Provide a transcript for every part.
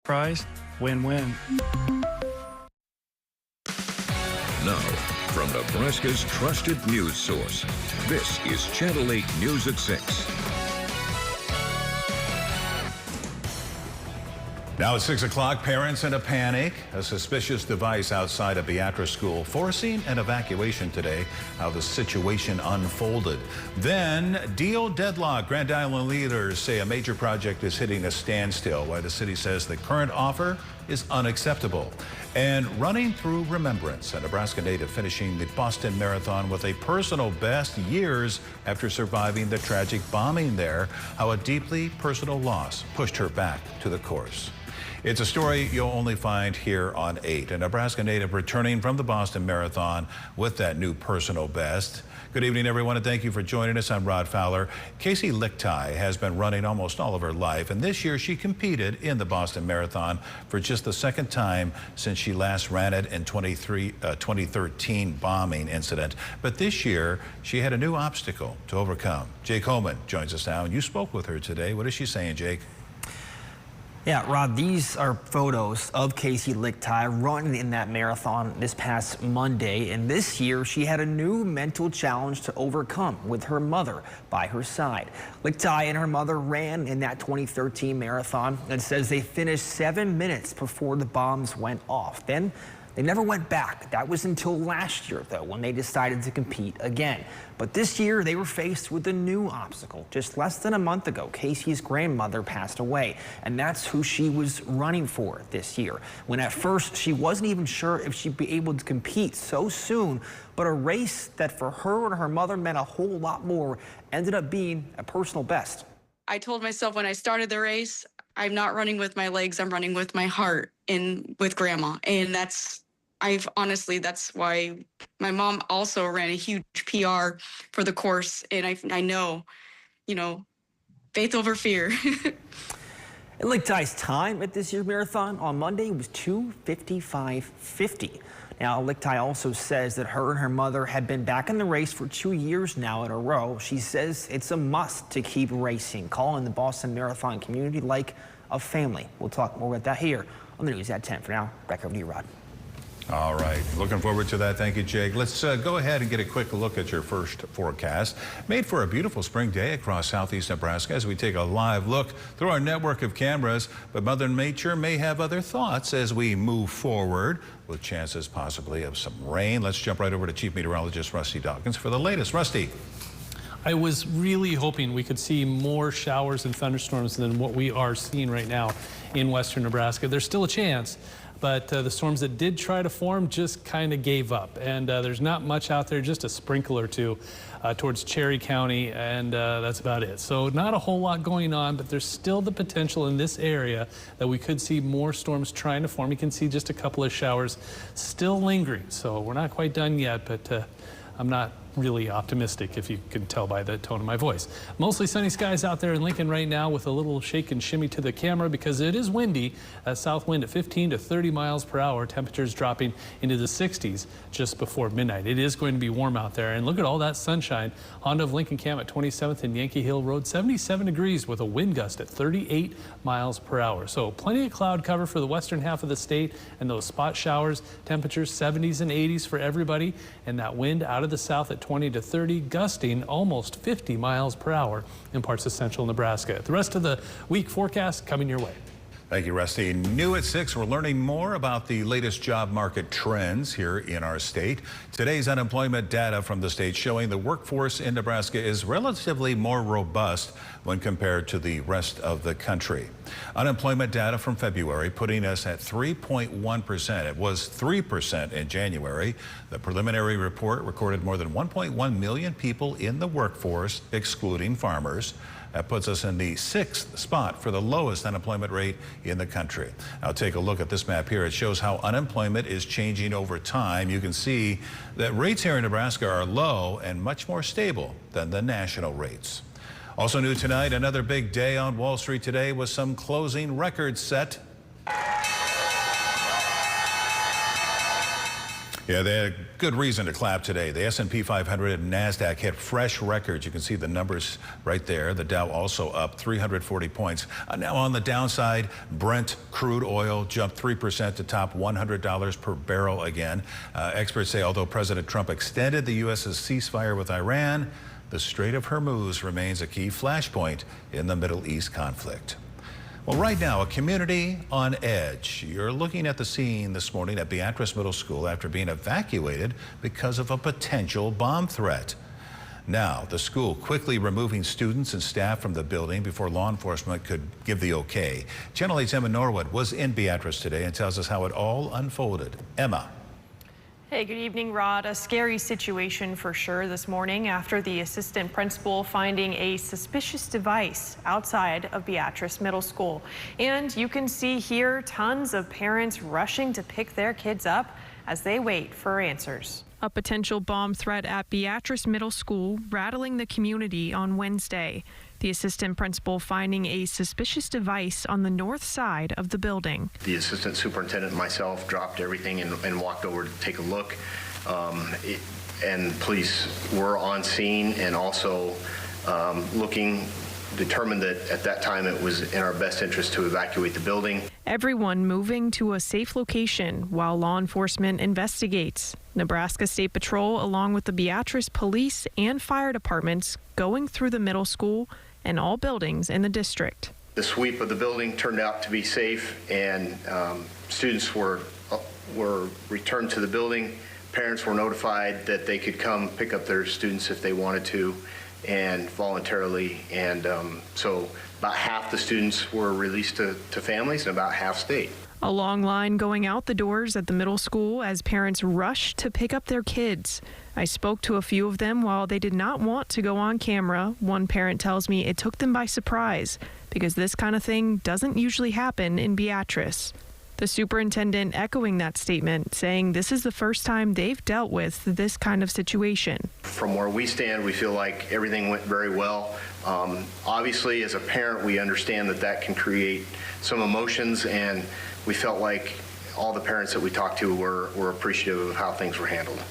Prize, win-win. Now, from Nebraska's trusted news source, this is Channel 8 News at 6. Now at 6 o'clock, parents in a panic. A suspicious device outside a Beatrice school forcing an evacuation today. How the situation unfolded. Then, deal deadlock. Grand Island leaders say a major project is hitting a standstill, while the city says the current offer is unacceptable. And running through remembrance, a Nebraska native finishing the Boston Marathon with a personal best years after surviving the tragic bombing there. How a deeply personal loss pushed her back to the course. It's a story you'll only find here on 8. A Nebraska native returning from the Boston Marathon with that new personal best. Good evening, everyone, and thank you for joining us. I'm Rod Fowler. Casey Lichtai has been running almost all of her life, and this year she competed in the Boston Marathon for just the second time since she last ran it in 2013 bombing incident. But this year, she had a new obstacle to overcome. Jake Holman joins us now, and you spoke with her today. What is she saying, Jake? Yeah, Rod, these are photos of Casey Lichtai running in that marathon this past Monday. And this year, she had a new mental challenge to overcome with her mother by her side. Lichtai and her mother ran in that 2013 marathon and says they finished 7 minutes before the bombs went off. Then they never went back. That was until last year, though, when they decided to compete again. But this year, they were faced with a new obstacle. Just less than a month ago, Casey's grandmother passed away, and that's who she was running for this year. When at first, she wasn't even sure if she'd be able to compete so soon, but a race that for her and her mother meant a whole lot more ended up being a personal best. I told myself when I started the race, I'm not running with my legs, I'm running with my heart and with Grandma, and that's why my mom also ran a huge PR for the course. And I know, faith over fear. And Lichtai's time at this year's marathon on Monday was 2:55:50. Now, Lichtai also says that her and her mother had been back in the race for 2 years now in a row. She says it's a must to keep racing, calling the Boston Marathon community like a family. We'll talk more about that here on the news at 10. For now, back over to you, Rod. All right, looking forward to that. Thank you, Jake. Let's go ahead and get a quick look at your first forecast. Made for a beautiful spring day across southeast Nebraska as we take a live look through our network of cameras. But Mother Nature may have other thoughts as we move forward, with chances possibly of some rain. Let's jump right over to Chief Meteorologist Rusty Dawkins for the latest. Rusty. I was really hoping we could see more showers and thunderstorms than what we are seeing right now in western Nebraska. There's still a chance, but the storms that did try to form just kind of gave up. And there's not much out there, just a sprinkle or two towards Cherry County, and that's about it. So not a whole lot going on, but there's still the potential in this area that we could see more storms trying to form. You can see just a couple of showers still lingering. So we're not quite done yet, but I'm not really optimistic, if you can tell by the tone of my voice. Mostly sunny skies out there in Lincoln right now with a little shake and shimmy to the camera because it is windy. South wind at 15 to 30 miles per hour. Temperatures dropping into the 60s just before midnight. It is going to be warm out there. And look at all that sunshine. Honda of Lincoln Camp at 27th and Yankee Hill Road, 77 degrees with a wind gust at 38 miles per hour. So plenty of cloud cover for the western half of the state and those spot showers. Temperatures 70s and 80s for everybody. And that wind out of the south at 20 to 30, gusting almost 50 miles per hour in parts of central Nebraska. The rest of the week forecast coming your way. Thank you, Rusty. New at 6, we're learning more about the latest job market trends here in our state. Today's unemployment data from the state showing the workforce in Nebraska is relatively more robust when compared to the rest of the country. Unemployment data from February putting us at 3.1%. It was 3% in January. The preliminary report recorded more than 1.1 million people in the workforce, excluding farmers. That puts us in the 6th spot for the lowest unemployment rate in the country. Now take a look at this map here. It shows how unemployment is changing over time. You can see that rates here in Nebraska are low and much more stable than the national rates. Also new tonight, another big day on Wall Street today with some closing records set. Yeah, they had good reason to clap today. The S&P 500 and NASDAQ hit fresh records. You can see the numbers right there. The Dow also up 340 points. Now on the downside, Brent crude oil jumped 3% to top $100 per barrel again. Experts say although President Trump extended the U.S.'s ceasefire with Iran, the Strait of Hormuz remains a key flashpoint in the Middle East conflict. Well, right now, a community on edge. You're looking at the scene this morning at Beatrice Middle School after being evacuated because of a potential bomb threat. Now, the school quickly removing students and staff from the building before law enforcement could give the okay. Channel 8's Emma Norwood was in Beatrice today and tells us how it all unfolded. Emma. Hey, good evening, Rod. A scary situation for sure this morning after the assistant principal finding a suspicious device outside of Beatrice Middle School. And you can see here tons of parents rushing to pick their kids up as they wait for answers. A potential bomb threat at Beatrice Middle School rattling the community on Wednesday. The assistant principal finding a suspicious device on the north side of the building. The assistant superintendent and myself dropped everything and walked over to take a look. And police were on scene and also determined that at that time it was in our best interest to evacuate the building. Everyone moving to a safe location while law enforcement investigates. Nebraska State Patrol, along with the Beatrice Police and Fire Departments, going through the middle school and all buildings in the district. The sweep of the building turned out to be safe, and students were returned to the building. Parents were notified that they could come pick up their students if they wanted to, and voluntarily. And so about half the students were released to families and about half stayed. A long line going out the doors at the middle school as parents rush to pick up their kids. I spoke to a few of them while they did not want to go on camera. One parent tells me it took them by surprise because this kind of thing doesn't usually happen in Beatrice. The superintendent echoing that statement, saying this is the first time they've dealt with this kind of situation. From where we stand, we feel like everything went very well. Obviously, as a parent, we understand that can create some emotions, and we felt like all the parents that we talked to were appreciative of how things were handled.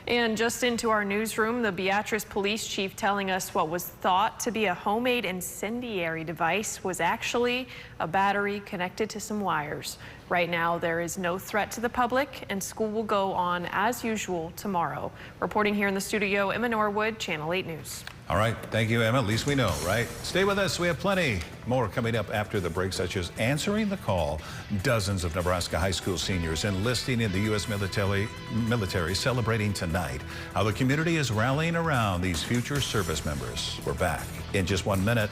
And just into our newsroom, the Beatrice police chief telling us what was thought to be a homemade incendiary device was actually a battery connected to some wires. Right now, there is no threat to the public, and school will go on as usual tomorrow. Reporting here in the studio, Emma Norwood, Channel 8 News. All right. Thank you, Emma. At least we know, right? Stay with us. We have plenty more coming up after the break, such as answering the call. Dozens of Nebraska high school seniors enlisting in the U.S. military celebrating tonight. How the community is rallying around these future service members. We're back in just 1 minute.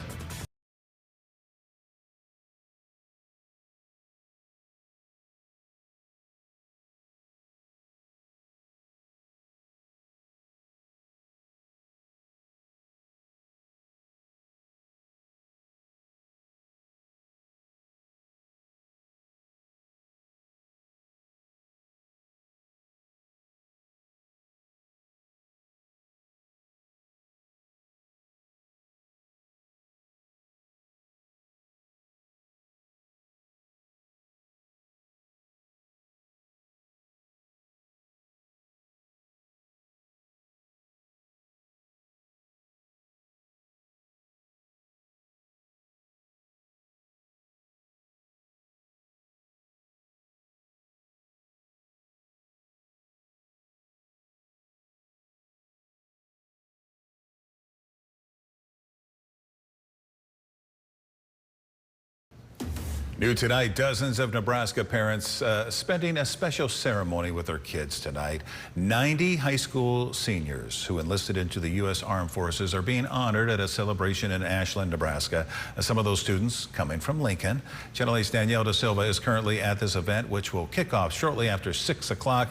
New tonight, dozens of Nebraska parents spending a special ceremony with their kids tonight. 90 high school seniors who enlisted into the U.S. Armed Forces are being honored at a celebration in Ashland, Nebraska. Some of those students coming from Lincoln. Channel 8's Danielle Da Silva is currently at this event, which will kick off shortly after 6 o'clock.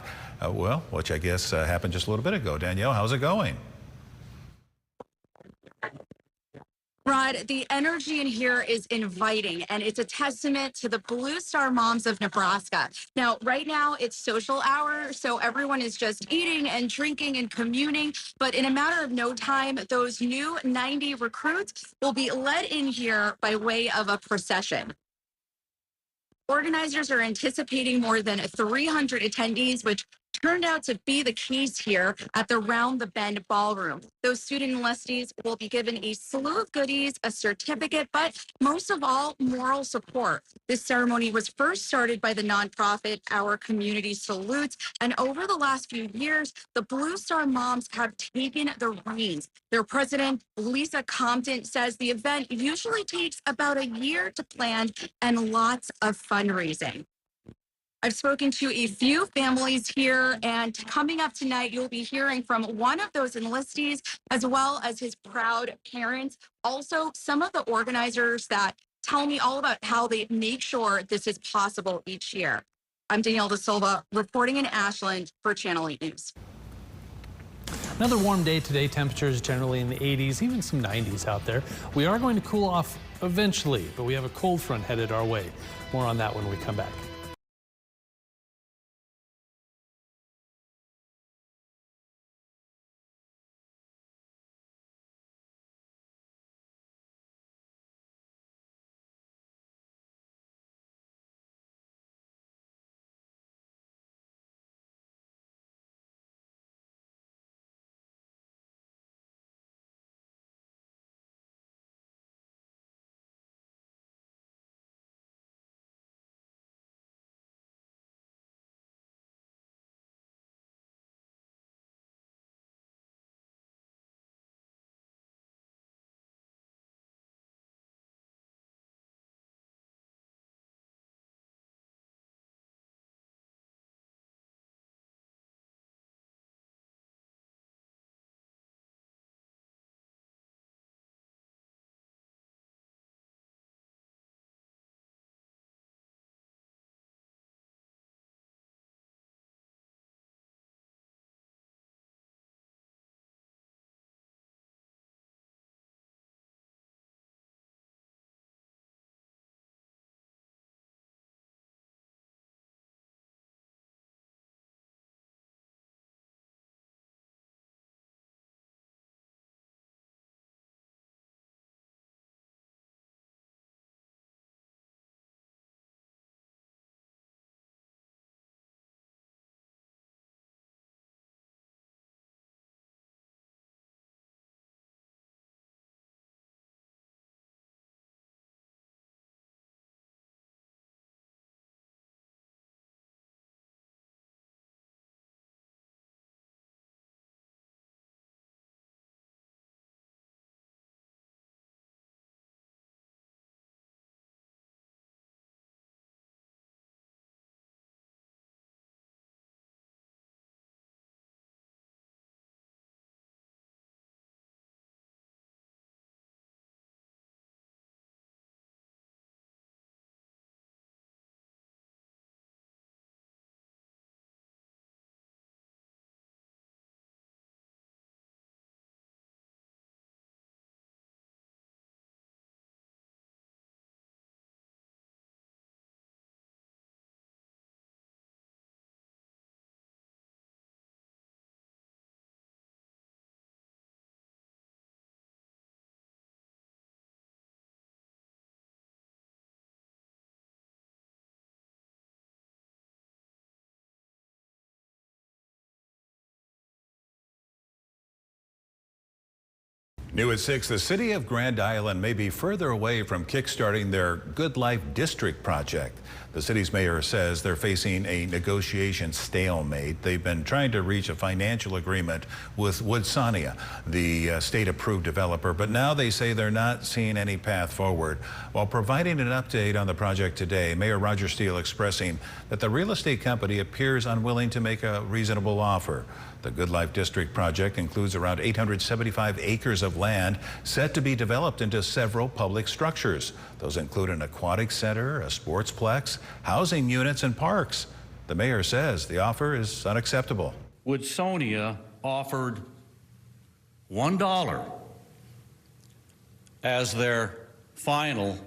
Which I guess happened just a little bit ago. Danielle, how's it going? Rod, the energy in here is inviting, and it's a testament to the Blue Star Moms of Nebraska. Now, right now, it's social hour, so everyone is just eating and drinking and communing. But in a matter of no time, those new 90 recruits will be led in here by way of a procession. Organizers are anticipating more than 300 attendees, which turned out to be the case here at the Round the Bend Ballroom. Those student enlistees will be given a slew of goodies, a certificate, but most of all, moral support. This ceremony was first started by the nonprofit Our Community Salutes, and over the last few years, the Blue Star Moms have taken the reins. Their president, Lisa Compton, says the event usually takes about a year to plan and lots of fundraising. I've spoken to a few families here, and coming up tonight, you'll be hearing from one of those enlistees, as well as his proud parents. Also, some of the organizers that tell me all about how they make sure this is possible each year. I'm Danielle De Silva, reporting in Ashland for Channel 8 News. Another warm day today, temperatures generally in the 80s, even some 90s out there. We are going to cool off eventually, but we have a cold front headed our way. More on that when we come back. New at 6, the city of Grand Island may be further away from kickstarting their Good Life District project. The city's mayor says they're facing a negotiation stalemate. They've been trying to reach a financial agreement with Woodsania, the state-approved developer, but now they say they're not seeing any path forward. While providing an update on the project today, Mayor Roger Steele expressing that the real estate company appears unwilling to make a reasonable offer. The Good Life District project includes around 875 acres of land set to be developed into several public structures. Those include an aquatic center, a sportsplex, housing units, and parks. The mayor says the offer is unacceptable. Woodsonia offered $1 as their final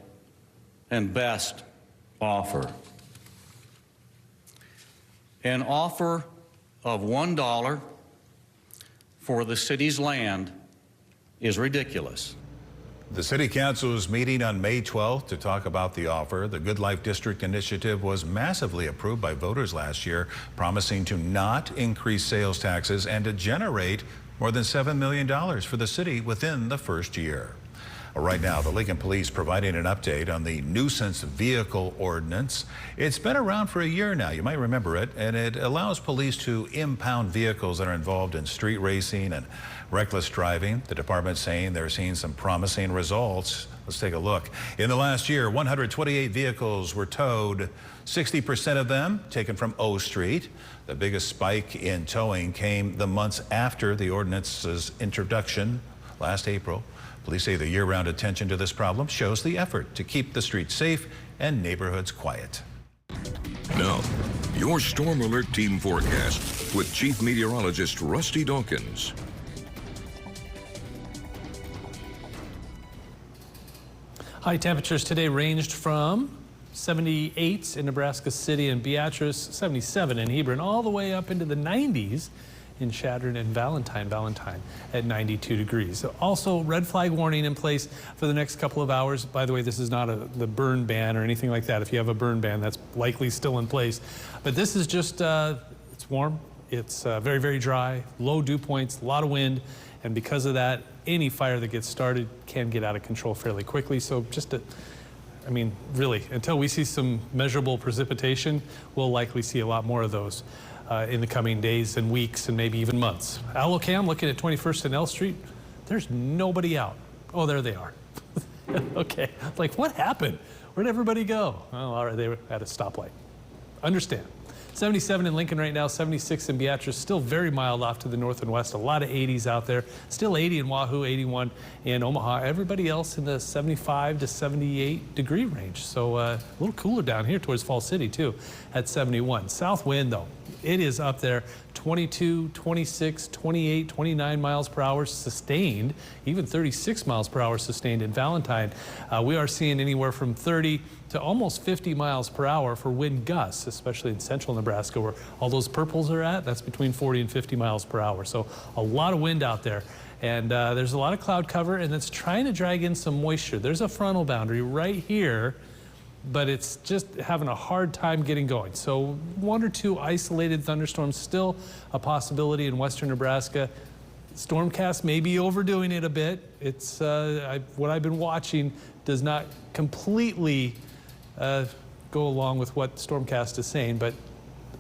and best offer. An offer of $1 for the city's land is ridiculous. The City Council is meeting on May 12th to talk about the offer. The Good Life District initiative was massively approved by voters last year, promising to not increase sales taxes and to generate more than $7 million for the city within the first year. Right now, the Lincoln Police providing an update on the nuisance vehicle ordinance. It's been around for a year now. You might remember it, and it allows police to impound vehicles that are involved in street racing and reckless driving. The department's saying they're seeing some promising results. Let's take a look. In the last year, 128 vehicles were towed, 60% of them taken from O Street. The biggest spike in towing came the months after the ordinance's introduction last April. Police say the year-round attention to this problem shows the effort to keep the streets safe and neighborhoods quiet. Now, your Storm Alert Team forecast with Chief Meteorologist Rusty Dawkins. High temperatures today ranged from 78 in Nebraska City and Beatrice, 77 in Hebron, all the way up into the 90s in Chadron and Valentine at 92 degrees. So also red flag warning in place for the next couple of hours. By the way, this is not the burn ban or anything like that. If you have a burn ban, that's likely still in place. But this is just, it's warm, it's very, very dry, low dew points, a lot of wind. And because of that, any fire that gets started can get out of control fairly quickly. So just I mean, really, until we see some measurable precipitation, we'll likely see a lot more of those in the coming days and weeks and maybe even months. Allo-Cam looking at 21st and L Street, there's nobody out. Oh, there they are. Okay, like what happened? Where'd everybody go? Oh, all right, they were at a stoplight. Understand. 77 in Lincoln right now, 76 in Beatrice, still very mild off to the north and west. A lot of 80s out there. Still 80 in Wahoo, 81 in Omaha. Everybody else in the 75 to 78 degree range. So a little cooler down here towards Fall City too at 71. South wind though, it is up there 22, 26, 28, 29 miles per hour sustained, even 36 miles per hour sustained in Valentine. We are seeing anywhere from 30 to almost 50 miles per hour for wind gusts, especially in central Nebraska where all those purples are at. That's between 40 and 50 miles per hour. So a lot of wind out there. And there's a lot of cloud cover, and it's trying to drag in some moisture. There's a frontal boundary right here, but it's just having a hard time getting going. So one or two isolated thunderstorms still a possibility in western Nebraska. Stormcast may be overdoing it a bit. It's what I've been watching does not completely go along with what Stormcast is saying, but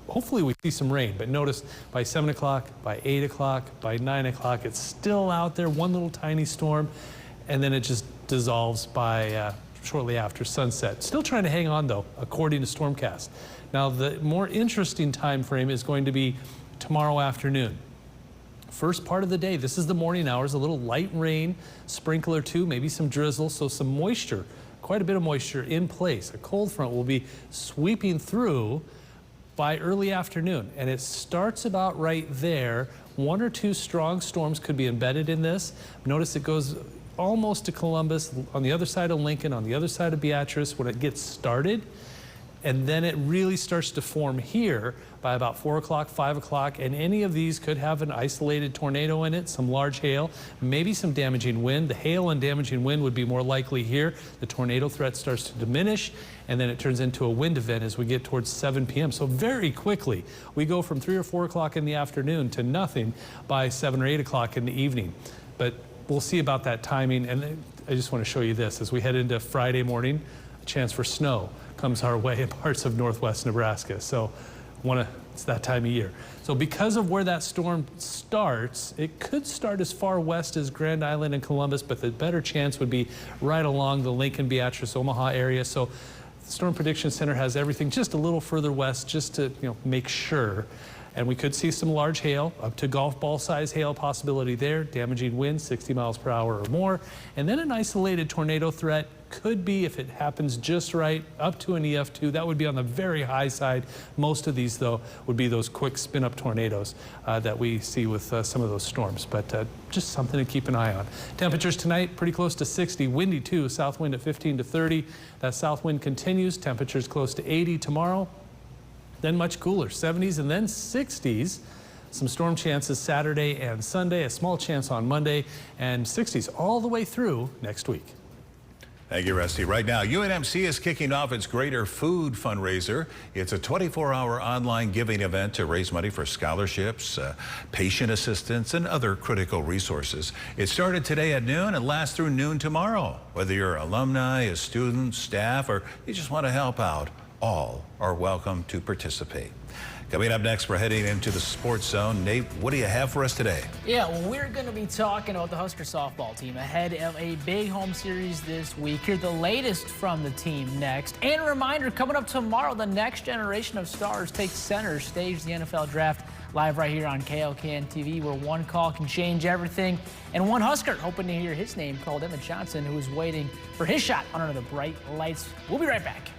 hopefully we see some rain. But notice by 7 o'clock, by 8 o'clock, by 9 o'clock, it's still out there, one little tiny storm, and then it just dissolves by shortly after sunset. Still trying to hang on though, according to Stormcast. Now the more interesting time frame is going to be tomorrow afternoon. First part of the day, this is the morning hours, a little light rain, sprinkle or two, maybe some drizzle, so some moisture, quite a bit of moisture in place. A cold front will be sweeping through by early afternoon, and it starts about right there. One or two strong storms could be embedded in this. Notice it goes almost to Columbus, on the other side of Lincoln, on the other side of Beatrice when it gets started. And then it really starts to form here by about 4 o'clock, 5 o'clock, and any of these could have an isolated tornado in it, some large hail, maybe some damaging wind. The hail and damaging wind would be more likely here. The tornado threat starts to diminish, and then it turns into a wind event as we get towards 7 p.m. So very quickly, we go from 3 or 4 o'clock in the afternoon to nothing by 7 or 8 o'clock in the evening. But we'll see about that timing, and I just want to show you this. As we head into Friday morning, a chance for snow comes our way in parts of northwest Nebraska. So it's that time of year. So because of where that storm starts, it could start as far west as Grand Island and Columbus, but the better chance would be right along the Lincoln, Beatrice, Omaha area. So the Storm Prediction Center has everything just a little further west just to make sure. And we could see some large hail, up to golf ball size hail possibility there, damaging winds 60 miles per hour or more. And then an isolated tornado threat could be, if it happens just right, up to an EF2. That would be on the very high side. Most of these, though, would be those quick spin-up tornadoes that we see with some of those storms. But just something to keep an eye on. Temperatures tonight, pretty close to 60. Windy, too. South wind at 15 to 30. That south wind continues. Temperatures close to 80 tomorrow. Then much cooler, 70s and then 60s. Some storm chances Saturday and Sunday, a small chance on Monday, and 60s all the way through next week. Thank you, Rusty. Right now, UNMC is kicking off its Greater Food fundraiser. It's a 24-hour online giving event to raise money for scholarships, patient assistance, and other critical resources. It started today at noon and lasts through noon tomorrow. Whether you're alumni, a student, staff, or you just want to help out, all are welcome to participate. Coming up next, we're heading into the Sports Zone. Nate, what do you have for us today? Yeah, well, we're going to be talking about the Husker softball team ahead of a big home series this week. Hear the latest from the team next. And a reminder, coming up tomorrow, the next generation of stars takes center stage the NFL Draft live right here on KLKN TV, where one call can change everything. And one Husker hoping to hear his name called, Emmett Johnson, who is waiting for his shot under the bright lights. We'll be right back.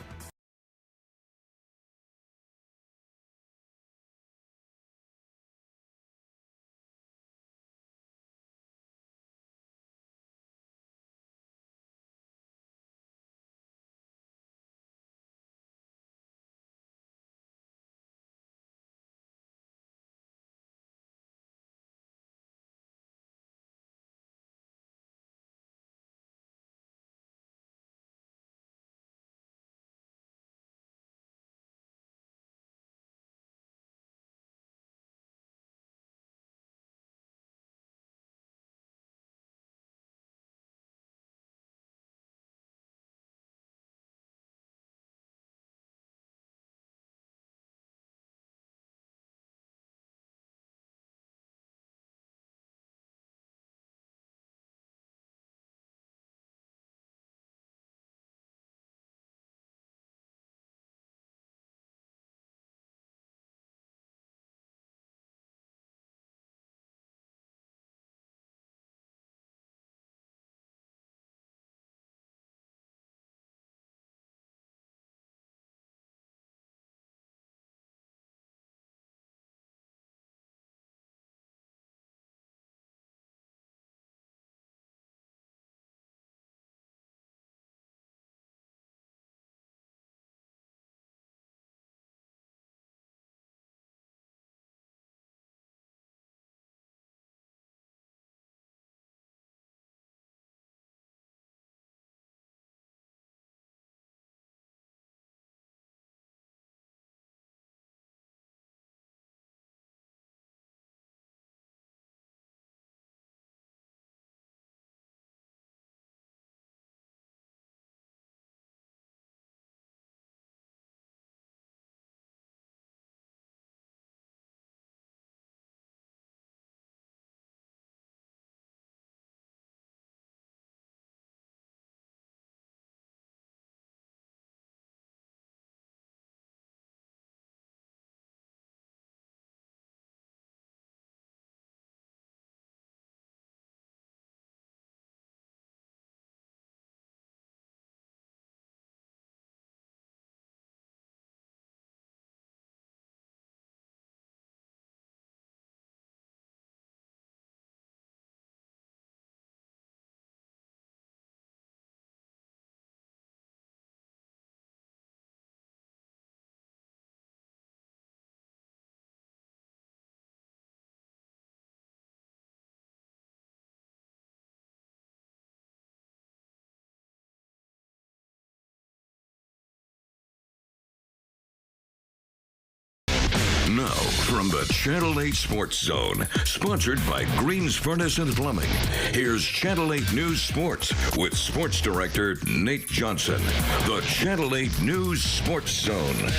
Now, from the Channel 8 Sports Zone, sponsored by Green's Furnace and Plumbing, here's Channel 8 News Sports with Sports Director Nate Johnson. The Channel 8 News Sports Zone.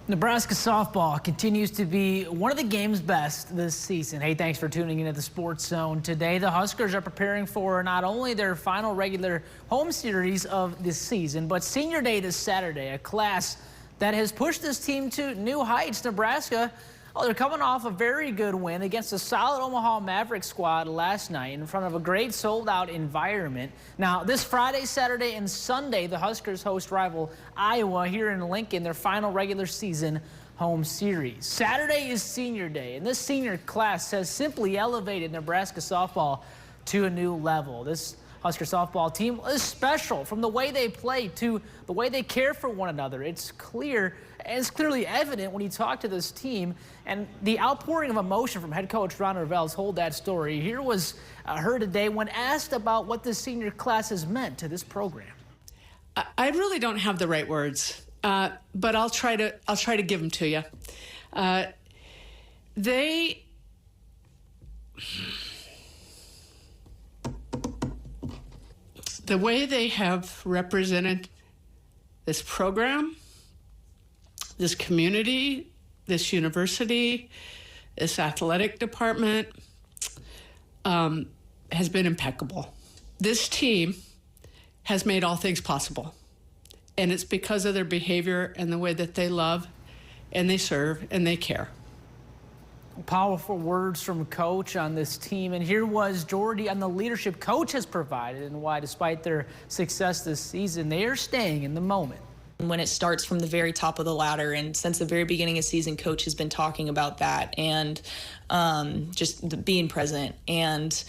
Nebraska softball continues to be one of the game's best this season. Hey, thanks for tuning into the Sports Zone today. The Huskers are preparing for not only their final regular home series of this season, but Senior Day this Saturday, a class that has pushed this team to new heights. Nebraska, they're coming off a very good win against a solid Omaha Maverick squad last night in front of a great sold-out environment. Now, this Friday, Saturday, and Sunday, the Huskers host rival Iowa here in Lincoln, their final regular season home series. Saturday is Senior Day, and this senior class has simply elevated Nebraska softball to a new level. This Husker softball team is special, from the way they play to the way they care for one another. It's clear, and it's clearly evident when you talk to this team, and the outpouring of emotion from head coach Ron Revelle told that story. Here was her today when asked about what this senior class has meant to this program. I really don't have the right words, but I'll try to give them to you. The way they have represented this program, this community, this university, this athletic department has been impeccable. This team has made all things possible, and it's because of their behavior and the way that they love and they serve and they care. Powerful words from coach on this team, and here was Jordy on the leadership coach has provided and why, despite their success this season, they are staying in the moment. When it starts from the very top of the ladder, and since the very beginning of season, coach has been talking about that and just being present. And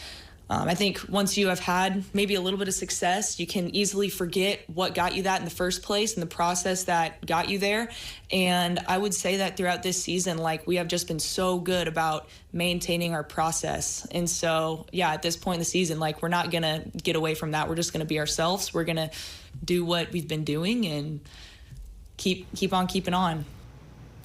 I think once you have had maybe a little bit of success, you can easily forget what got you that in the first place and the process that got you there. And I would say that throughout this season, like, we have just been so good about maintaining our process. And so, yeah, at this point in the season, like, we're not going to get away from that. We're just going to be ourselves. We're going to do what we've been doing and keep on keeping on.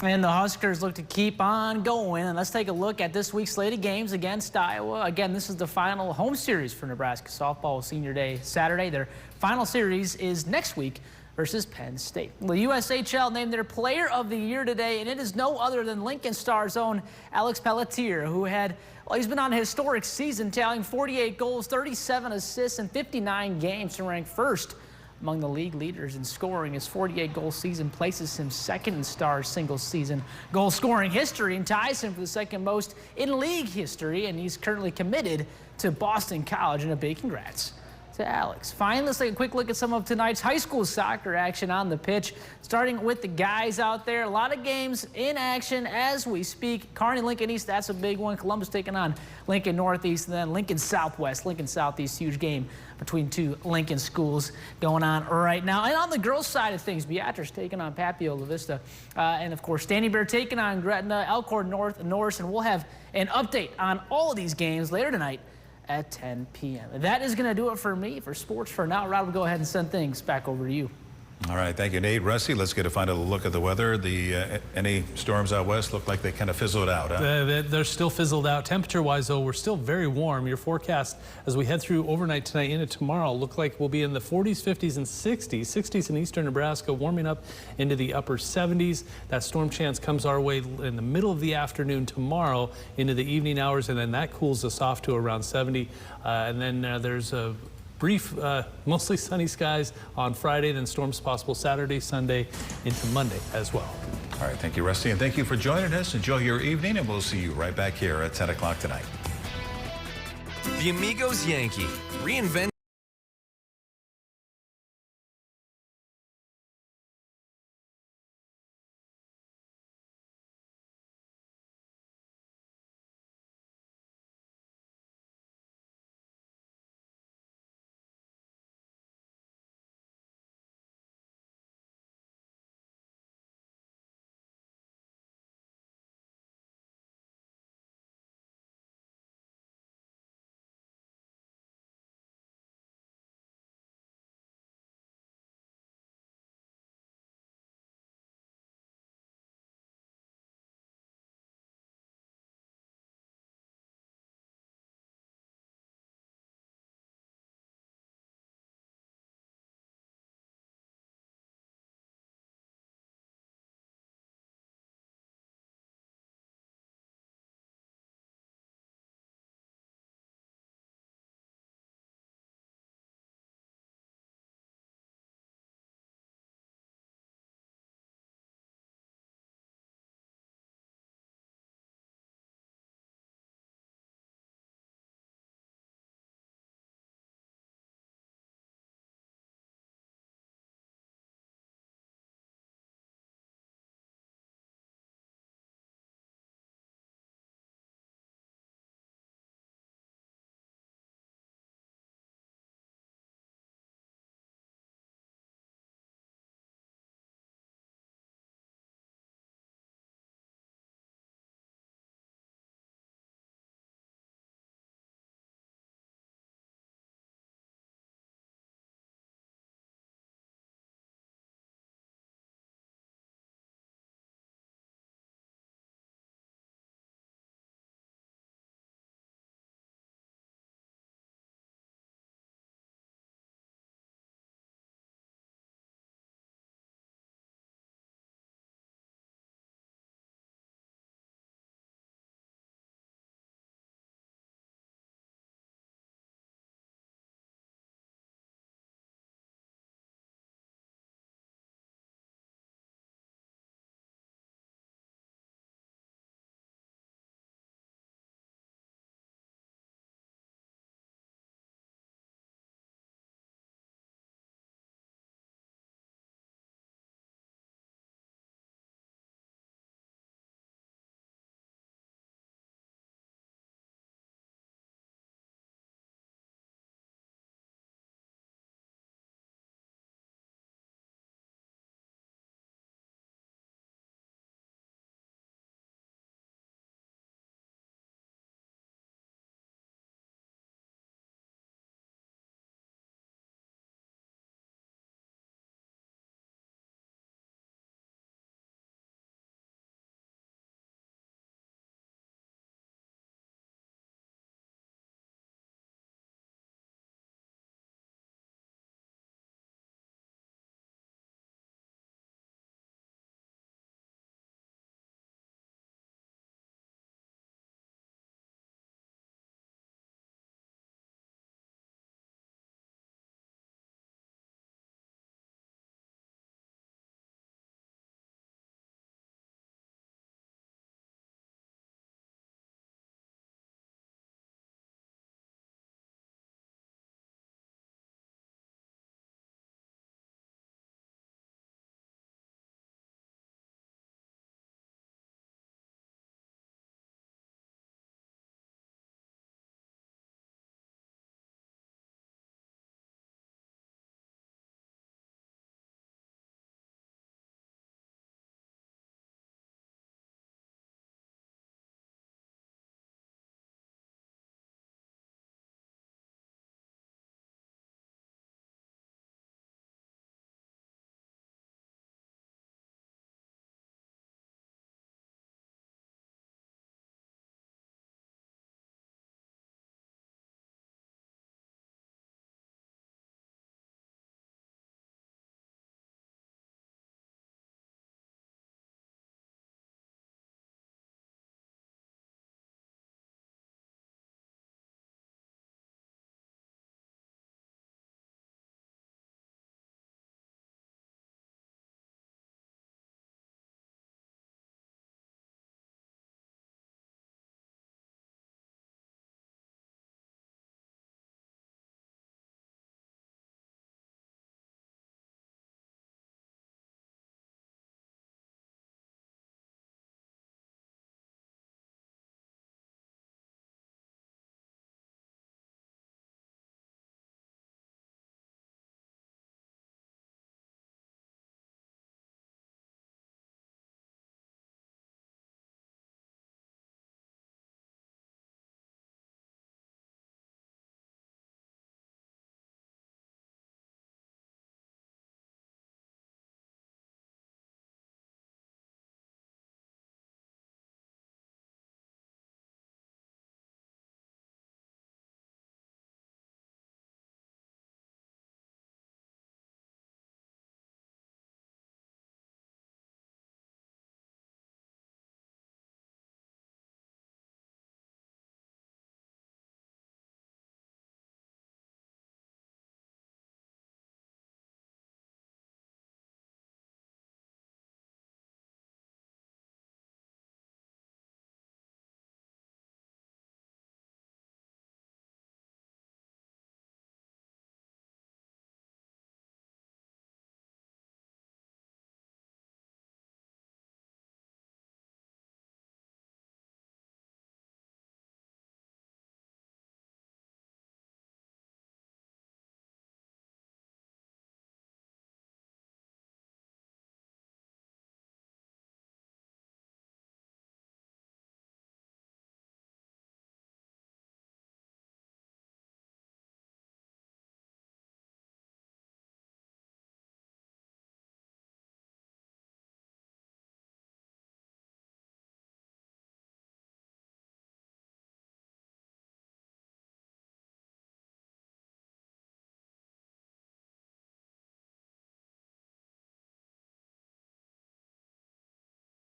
And the Huskers look to keep on going. And let's take a look at this week's slate of games against Iowa. Again, this is the final home series for Nebraska softball, Senior Day Saturday. Their final series is next week versus Penn State. The USHL named their player of the year today, and it is no other than Lincoln Stars' own Alex Pelletier, who he's been on a historic season, tallying 48 goals, 37 assists, and 59 games to rank first among the league leaders in scoring. His 48-goal season places him second in Stars' single-season goal-scoring history and ties him for the second most in league history, and he's currently committed to Boston College. And a big congrats to Alex. Finally, let's take a quick look at some of tonight's high school soccer action on the pitch, starting with the guys out there. A lot of games in action as we speak. Kearney, Lincoln East, that's a big one. Columbus taking on Lincoln Northeast, and then Lincoln Southwest, Lincoln Southeast, huge game between two Lincoln schools going on right now. And on the girls' side of things, Beatrice taking on Papio La Vista, and of course Standing Bear taking on Gretna, Elkhorn North, Norris, and we'll have an update on all of these games later tonight at 10 p.m. That is going to do it for me for sports for now. Rod, we'll go ahead and send things back over to you. All right, thank you, Nate. Rusty, let's get a final look at the weather. Any storms out west look like they kind of fizzled out, huh? They're still fizzled out. Temperature-wise, though, we're still very warm. Your forecast as we head through overnight tonight into tomorrow look like we'll be in the 40s, 50s, and 60s. 60s in eastern Nebraska, warming up into the upper 70s. That storm chance comes our way in the middle of the afternoon tomorrow into the evening hours, and then that cools us off to around 70. And then there's a brief, mostly sunny skies on Friday, then storms possible Saturday, Sunday, into Monday as well. All right, thank you, Rusty, and thank you for joining us. Enjoy your evening, and we'll see you right back here at 10 o'clock tonight. The Amigos Yankee, reinvent